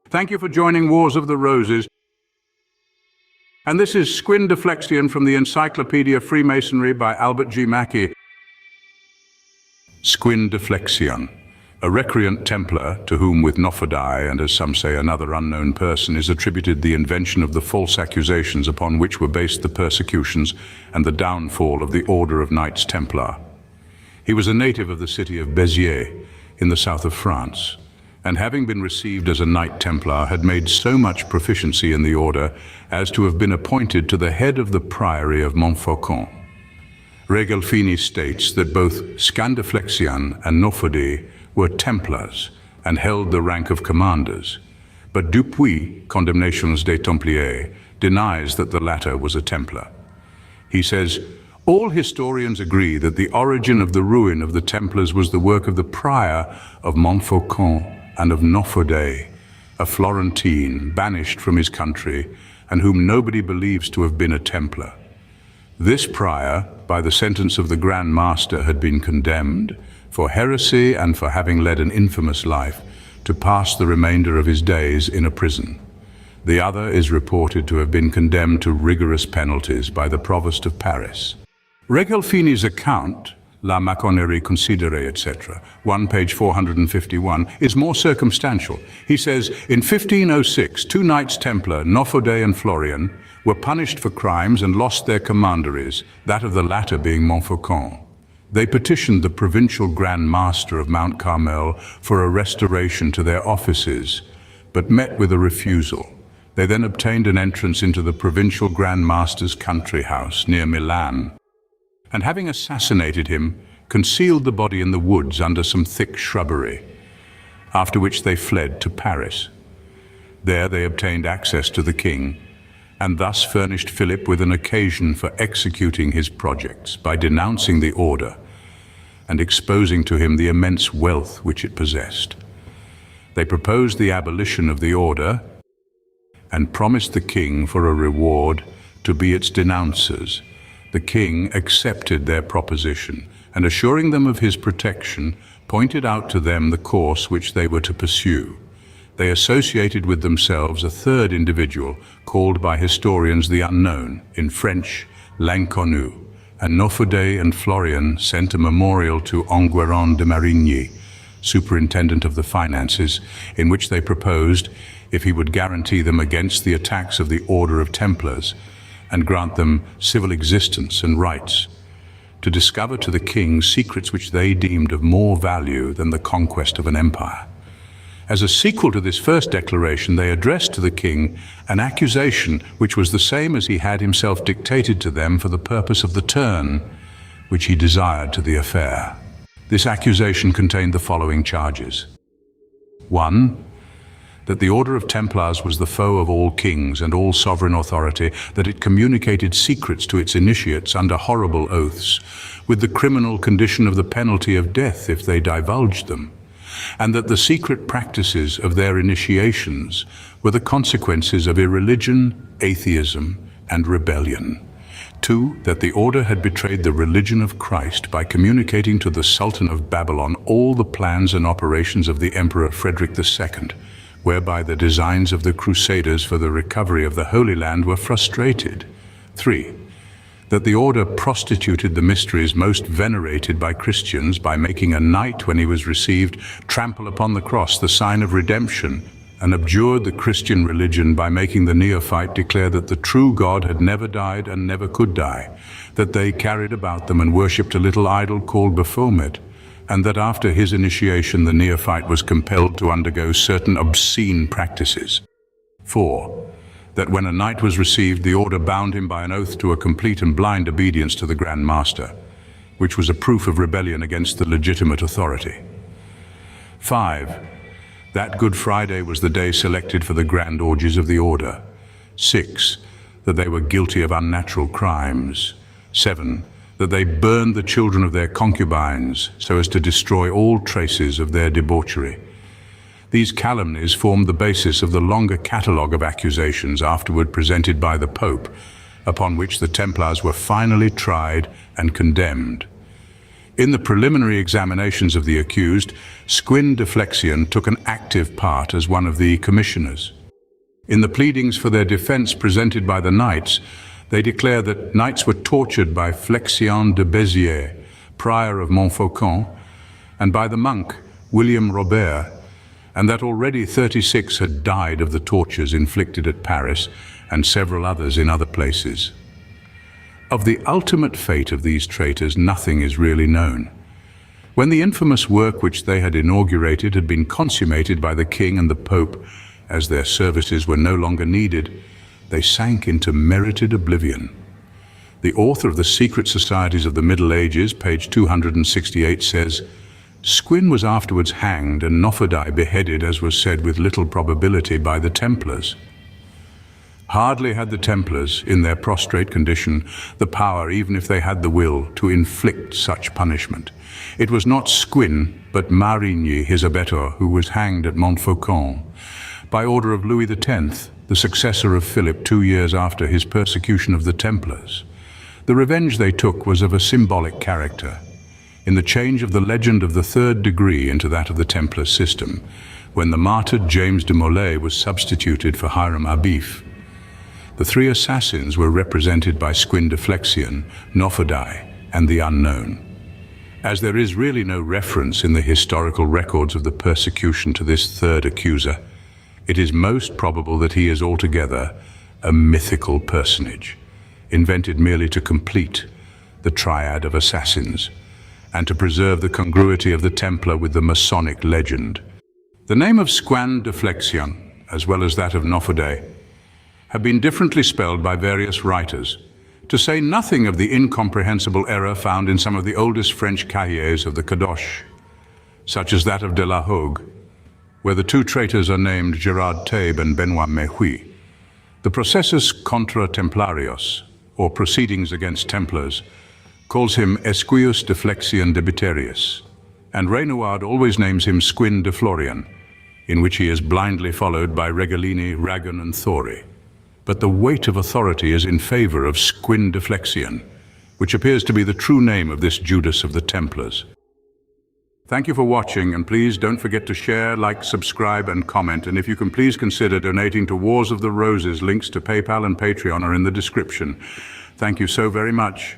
Thank you for joining Wars of the Roses. And this is Squin De Flexian from the Encyclopedia of Freemasonry by Albert G. Mackey. Squin De Flexian, a recreant Templar to whom, with Noffodei and, as some say, another unknown person, is attributed the invention of the false accusations upon which were based the persecutions and the downfall of the Order of Knights Templar. He was a native of the city of Béziers in the south of France, and having been received as a Knight Templar, had made so much proficiency in the order as to have been appointed to the head of the priory of Montfaucon. Regalfini states that both Squin De Flexian and Noffodei were Templars and held the rank of commanders, but Dupuis, Condamnations des Templiers, denies that the latter was a Templar. He says, "All historians agree that the origin of the ruin of the Templars was the work of the prior of Montfaucon and of Noffodei, a Florentine banished from his country and whom nobody believes to have been a Templar. This prior, by the sentence of the Grand Master, had been condemned for heresy and for having led an infamous life to pass the remainder of his days in a prison. The other is reported to have been condemned to rigorous penalties by the Provost of Paris." Regalfini's account, La Maçonnerie considérée, etc., page 451, is more circumstantial. He says, in 1506, two Knights Templar, Noffodei and Florian, were punished for crimes and lost their commanderies, that of the latter being Montfaucon. They petitioned the provincial Grand Master of Mount Carmel for a restoration to their offices, but met with a refusal. They then obtained an entrance into the provincial Grand Master's country house near Milan, and having assassinated him, concealed the body in the woods under some thick shrubbery, after which they fled to Paris. There they obtained access to the king, and thus furnished Philip with an occasion for executing his projects by denouncing the order and exposing to him the immense wealth which it possessed. They proposed the abolition of the order and promised the king for a reward to be its denouncers. The king accepted their proposition, and assuring them of his protection, pointed out to them the course which they were to pursue. They associated with themselves a third individual, called by historians the Unknown, in French, L'Inconnu, and Noffodei and Florian sent a memorial to Enguerrand de Marigny, superintendent of the finances, in which they proposed, if he would guarantee them against the attacks of the Order of Templars, and grant them civil existence and rights, to discover to the king secrets which they deemed of more value than the conquest of an empire. As a sequel to this first declaration, they addressed to the king an accusation which was the same as he had himself dictated to them for the purpose of the turn which he desired to the affair. This accusation contained the following charges. 1. That the Order of Templars was the foe of all kings and all sovereign authority, that it communicated secrets to its initiates under horrible oaths, with the criminal condition of the penalty of death if they divulged them, and that the secret practices of their initiations were the consequences of irreligion, atheism, and rebellion. 2. That the order had betrayed the religion of Christ by communicating to the Sultan of Babylon all the plans and operations of the Emperor Frederick II, whereby the designs of the Crusaders for the recovery of the Holy Land were frustrated. 3. That the order prostituted the mysteries most venerated by Christians by making a knight, when he was received, trample upon the cross, the sign of redemption, and abjured the Christian religion by making the neophyte declare that the true God had never died and never could die, that they carried about them and worshipped a little idol called Baphomet, and that after his initiation the neophyte was compelled to undergo certain obscene practices. 4. That when a knight was received, the order bound him by an oath to a complete and blind obedience to the Grand Master, which was a proof of rebellion against the legitimate authority. 5. That Good Friday was the day selected for the grand orgies of the order. 6. That they were guilty of unnatural crimes. 7. That they burned the children of their concubines so as to destroy all traces of their debauchery. These calumnies formed the basis of the longer catalogue of accusations afterward presented by the Pope, upon which the Templars were finally tried and condemned. In the preliminary examinations of the accused, Squin De Flexian took an active part as one of the commissioners. In the pleadings for their defense presented by the knights, they declare that knights were tortured by Flexian de Béziers, prior of Montfaucon, and by the monk, William Robert, and that already 36 had died of the tortures inflicted at Paris and several others in other places. Of the ultimate fate of these traitors, nothing is really known. When the infamous work which they had inaugurated had been consummated by the king and the pope, as their services were no longer needed, they sank into merited oblivion. The author of the Secret Societies of the Middle Ages, page 268, says, "Squin was afterwards hanged and Noffodei beheaded, as was said with little probability, by the Templars." Hardly had the Templars, in their prostrate condition, the power, even if they had the will, to inflict such punishment. It was not Squin, but Marigny, his abettor, who was hanged at Montfaucon, by order of Louis X, the successor of Philip 2 years after his persecution of the Templars. The revenge they took was of a symbolic character, in the change of the legend of the third degree into that of the Templar system, when the martyred James de Molay was substituted for Hiram Abif. The three assassins were represented by Squin De Flexian, Noffodei, and the unknown. As there is really no reference in the historical records of the persecution to this third accuser, it is most probable that he is altogether a mythical personage, invented merely to complete the triad of assassins, and to preserve the congruity of the Templar with the Masonic legend. The name of Squin De Flexian, as well as that of Noffodei, have been differently spelled by various writers, to say nothing of the incomprehensible error found in some of the oldest French cahiers of the Kadosh, such as that of de la Hogue, where the two traitors are named Gerard Tabe and Benoit Mehui. The Processus contra Templarios, or Proceedings against Templars, calls him Esquius de Flexian Debiterius, and Renouard always names him Squin de Florian, in which he is blindly followed by Regalini, Ragan and Thori. But the weight of authority is in favor of Squin De Flexian, which appears to be the true name of this Judas of the Templars. Thank you for watching, and please don't forget to share, like, subscribe and comment, and if you can please consider donating to Wars of the Roses. Links to PayPal and Patreon are in the description. Thank you so very much.